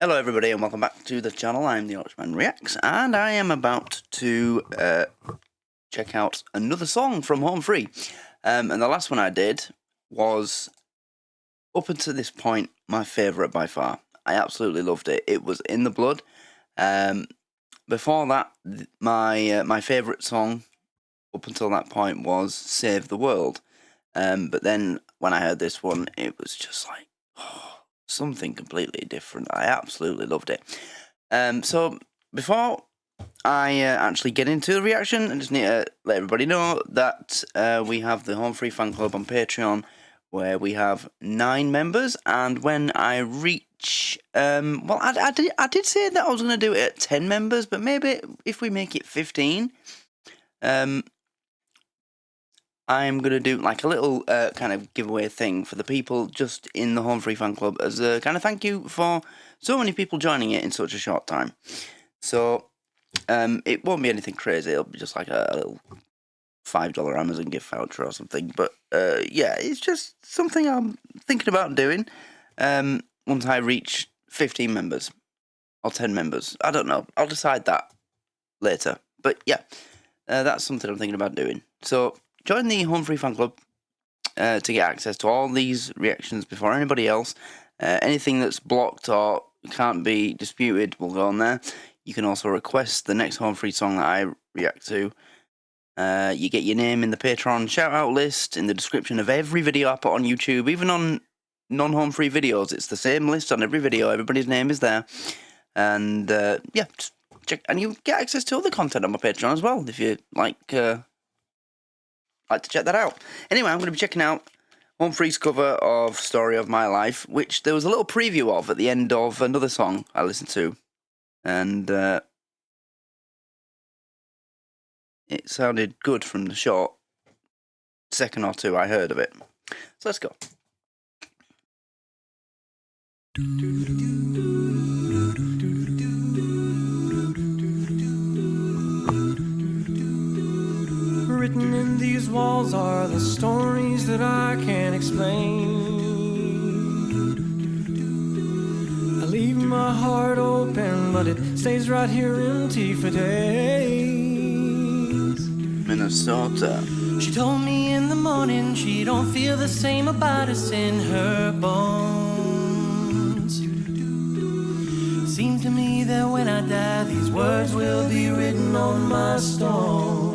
Hello everybody and welcome back to the channel. I'm the Irishman Reacts and I am about to check out another song from Home Free. And the last one I did was, up until this point, my favourite by far. I absolutely loved it. It was In the Blood. Before that, my favourite song up until that point was Save the World. But then when I heard this one, it was just like, something completely different. I absolutely loved it. So before I actually get into the reaction, I just need to let everybody know that we have the Home Free fan club on Patreon, where we have 9 members, and when I reach, well, I did say that I was going to do it at 10 members, but maybe if we make it 15, I'm going to do like a little kind of giveaway thing for the people just in the Home Free fan club as a kind of thank you for so many people joining it in such a short time. So it won't be anything crazy. It'll be just like a little $5 Amazon gift voucher or something. But yeah, it's just something I'm thinking about doing once I reach 15 members or 10 members. I don't know. I'll decide that later. But yeah, that's something I'm thinking about doing. So join the Home Free fan club to get access to all these reactions before anybody else. Anything that's blocked or can't be disputed will go on there. You can also request the next Home Free song that I react to. You get your name in the Patreon shout-out list, in the description of every video I put on YouTube, even on non-Home Free videos. It's the same list on every video. Everybody's name is there. And yeah, just check. And you get access to other content on my Patreon as well, if you like to check that out. Anyway, I'm going to be checking out Home Free's cover of Story of My Life, which there was a little preview of at the end of another song I listened to. And it sounded good from the short second or two I heard of it. So let's go. Written in these walls are the stories that I can't explain. I leave my heart open, but it stays right here empty for days. Minnesota. She told me in the morning she don't feel the same about us in her bones. It seems to me that when I die, these words will be written on my stone.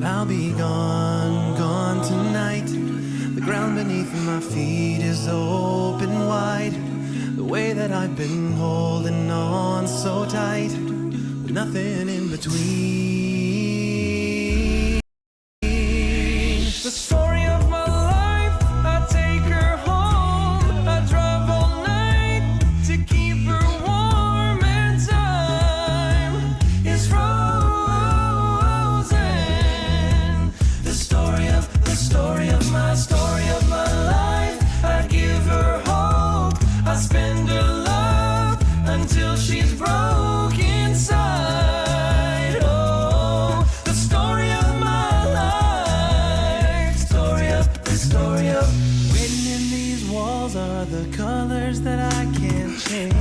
I'll be gone tonight. The ground beneath my feet is open wide. The way that I've been holding on so tight, with nothing in between. The story of my life, I take her home. I drive all night to keep her warm, and time is frozen. Story of my life, I give her hope, I spend her love until she's broke inside. Oh, the story of my life, the story of written in these walls are the colors that I can't change.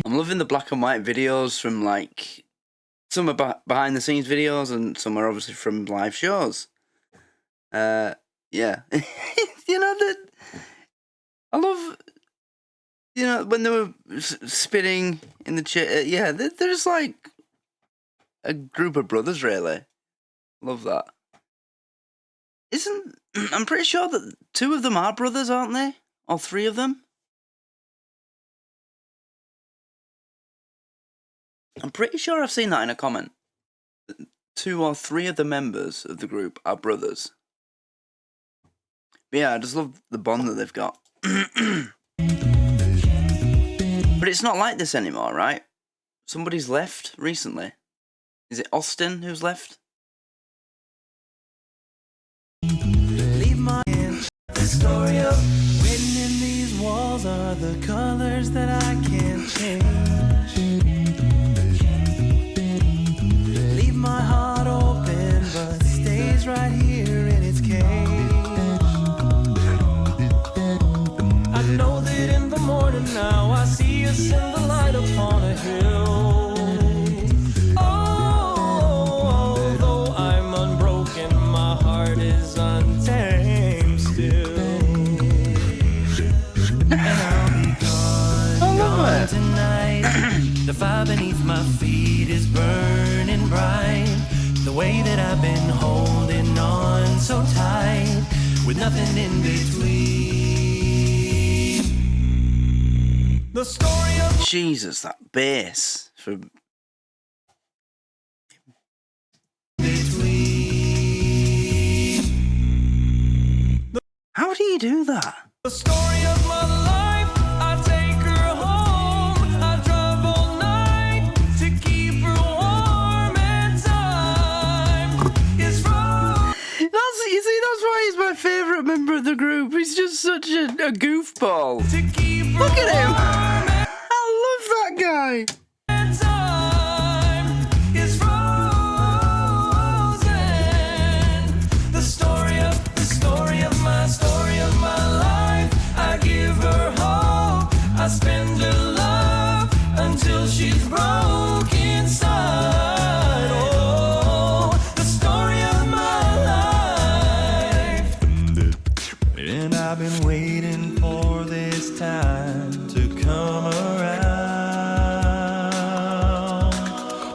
I'm loving the black and white videos from, like, some are behind the scenes videos and some are obviously from live shows. Yeah, you know, that I love, you know, when they were spinning in the chair. Yeah, they're just like a group of brothers, really. Love that. I'm pretty sure that 2 of them are brothers, aren't they? Or 3 of them? I'm pretty sure I've seen that in a comment. 2 or 3 of the members of the group are brothers. But yeah, I just love the bond that they've got. But it's not like this anymore, right? Somebody's left recently. Is it Austin who's left? Leave my hands. The story of written in these walls are the colors that I can't change. Leave my heart open, but stays right here in its cage. I know that in the morning morning now, I see us in the light upon a hill. Oh, though I'm unbroken, my heart is untamed still. And I'll be gone tonight. The fire beneath my feet is burning bright. The way that I've been holding on so tight, with nothing in between. The story of Jesus, that bass for between. how do you do that? The story of my life, I take her home. I drive all night to keep her warm, and time is from. That's why he's my favourite member of the group. He's just such a goofball. To keep her Look at him. warm, I love that guy. and time is frozen. The story of my life. I give her hope. I spend her love until she's broke inside. Oh, the story of my life. And I've been waiting for this time to come around.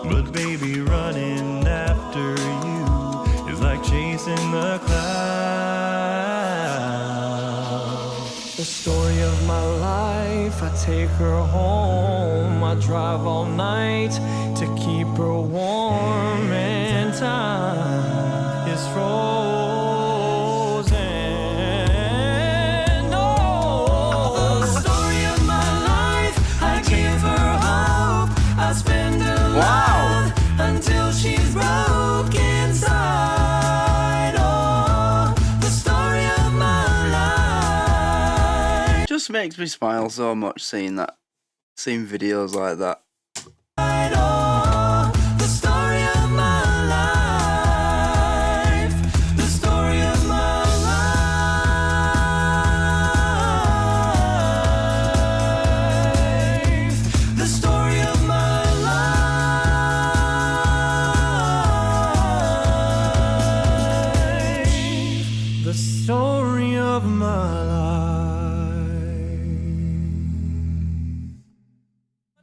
But baby, running after you is like chasing the clouds. The story of my life, I take her home. I drive all night to keep her warm, and time is frozen. Oh, the story of my life, I give her hope. I spend her love until she's broke inside. Oh, the story of my life. Just makes me smile so much seeing videos like that. Oh, the story of my life. The story of my life. The story of my life. The story of my life.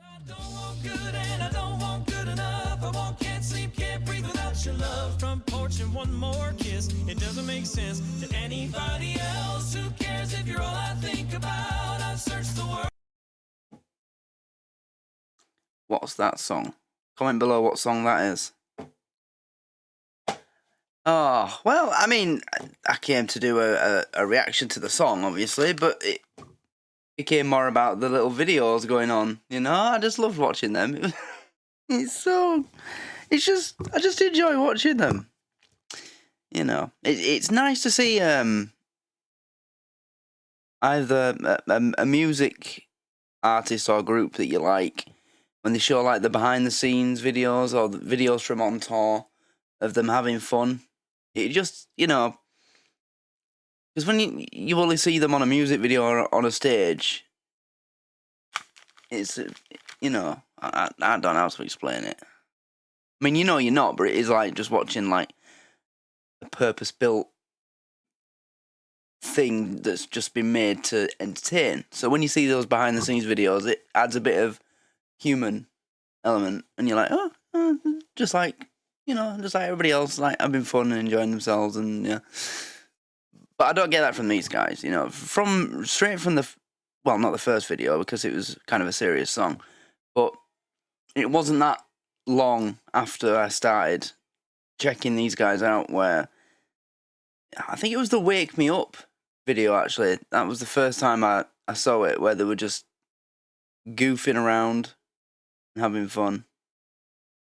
I don't want good and I don't want good enough. I want, can't sleep, can't breathe without your love. Front porch and one more kiss. It doesn't make sense to anybody else. Who cares if you're all I think about? I've searched the world. What's that song? Comment below what song that is. Oh, well, I mean, I came to do a reaction to the song, obviously, but it became more about the little videos going on, you know? I just loved watching them. I just enjoy watching them. You know, it's nice to see either a music artist or group that you like, when they show like the behind the scenes videos or the videos from on tour of them having fun. It just, you know, because when you only see them on a music video or on a stage, it's, you know, I don't know how to explain it. I mean, you know you're not, but it is like just watching like a purpose-built thing that's just been made to entertain. So when you see those behind-the-scenes videos, it adds a bit of human element, and you're like, oh, just like, you know, just like everybody else, like having fun and enjoying themselves, and yeah. But I don't get that from these guys, you know, straight from well, not the first video because it was kind of a serious song, but it wasn't that long after I started checking these guys out where I think it was the Wake Me Up video, actually. That was the first time I saw it, where they were just goofing around and having fun.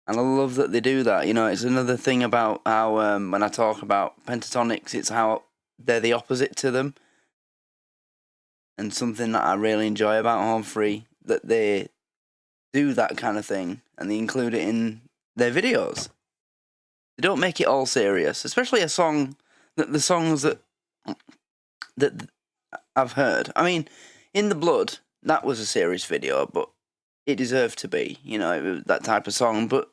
And I love that they do that. You know, it's another thing about how when I talk about pentatonics, it's how they're the opposite to them. And something that I really enjoy about Home Free, that they do that kind of thing and they include it in their videos. They don't make it all serious, especially a song that the songs that I've heard. I mean, In the Blood, that was a serious video, but it deserved to be, you know, it was that type of song. But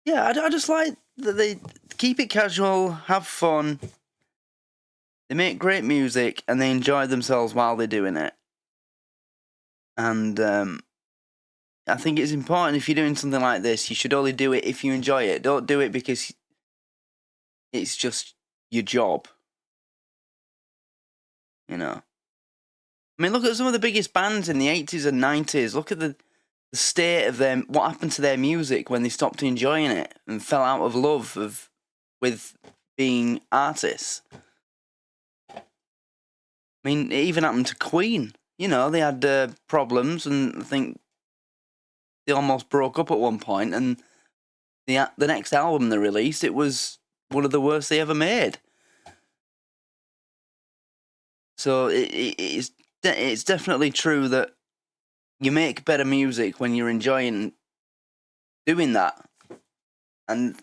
yeah, I just like that they keep it casual, have fun, they make great music, and they enjoy themselves while they're doing it. And I think it's important, if you're doing something like this, you should only do it if you enjoy it. Don't do it because it's just your job. You know? I mean, look at some of the biggest bands in the 80s and 90s. Look at the state of them, what happened to their music when they stopped enjoying it and fell out of love with being artists. I mean, it even happened to Queen. You know, they had problems, and I think they almost broke up at one point, and the next album they released, it was one of the worst they ever made. So it's definitely true that you make better music when you're enjoying doing that. And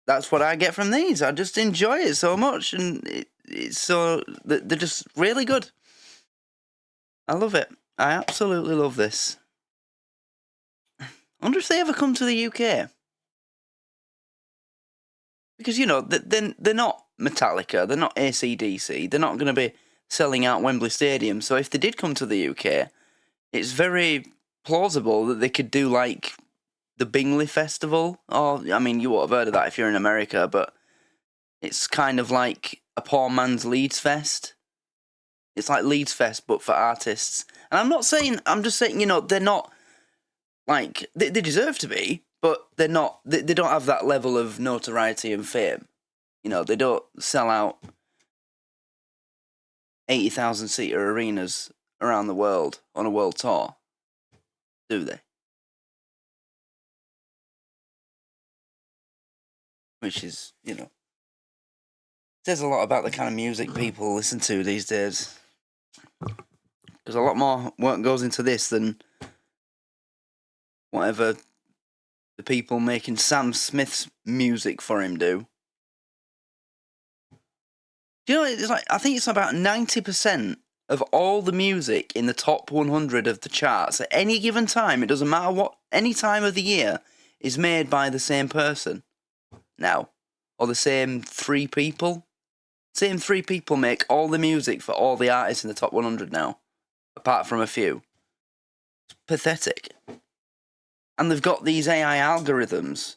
that's what I get from these. I just enjoy it so much, and it's so... They're just really good. I love it. I absolutely love this. I wonder if they ever come to the UK. Because, you know, they're not Metallica, they're not AC/DC, they're not going to be selling out Wembley Stadium. So if they did come to the UK, it's very plausible that they could do, like, the Bingley Festival. Or, I mean, you won't have heard of that if you're in America, but it's kind of like a poor man's Leeds Fest. It's like Leeds Fest, but for artists. And I'm just saying, you know, they're not, like, they deserve to be, but they're not, they don't have that level of notoriety and fame. You know, they don't sell out 80,000-seater arenas around the world on a world tour, do they? Which is, you know, says a lot about the kind of music people listen to these days. Because a lot more work goes into this than whatever the people making Sam Smith's music for him do. Do you know, it's like, I think it's about 90% of all the music in the top 100 of the charts at any given time, it doesn't matter what, any time of the year, is made by the same person now. Or the same three people. Same three people make all the music for all the artists in the top 100 now. Apart from a few. It's pathetic. And they've got these AI algorithms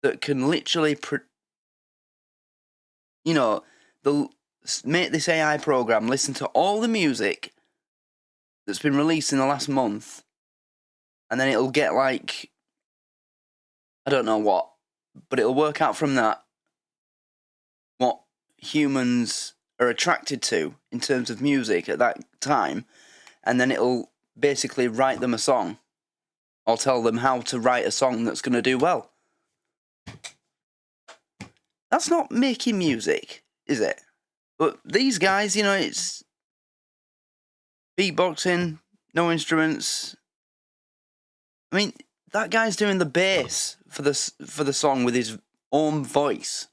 that can literally, you know, they'll make this AI program listen to all the music that's been released in the last month, and then it'll get, like, I don't know what, but it'll work out from that what humans are attracted to in terms of music at that time, and then it'll basically write them a song, or tell them how to write a song that's going to do well. That's not making music, is it? But these guys, you know, it's beatboxing, no instruments. I mean, that guy's doing the bass for the song with his own voice.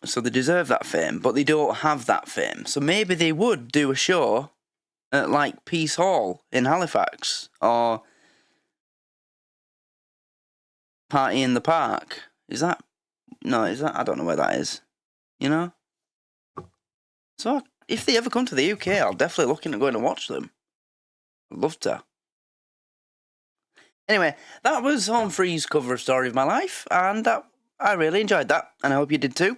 So they deserve that fame, but they don't have that fame. So maybe they would do a show at, like, Peace Hall in Halifax, or Party in the Park. Is that... No, is that... I don't know where that is. You know? So, if they ever come to the UK, I'll definitely look into going to watch them. I'd love to. Anyway, that was Home Free's cover of Story of My Life, and I really enjoyed that, and I hope you did too.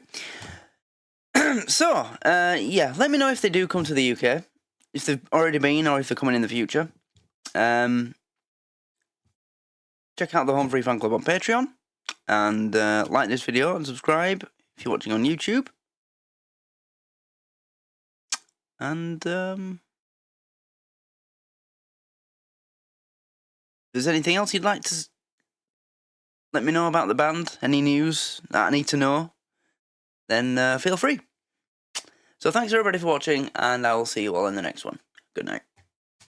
So, yeah, let me know if they do come to the UK, if they've already been, or if they're coming in the future. Check out the Home Free Fan Club on Patreon, and like this video and subscribe if you're watching on YouTube. And if there's anything else you'd like to let me know about the band, any news that I need to know, then feel free. So thanks everybody for watching, and I will see you all in the next one. Good night.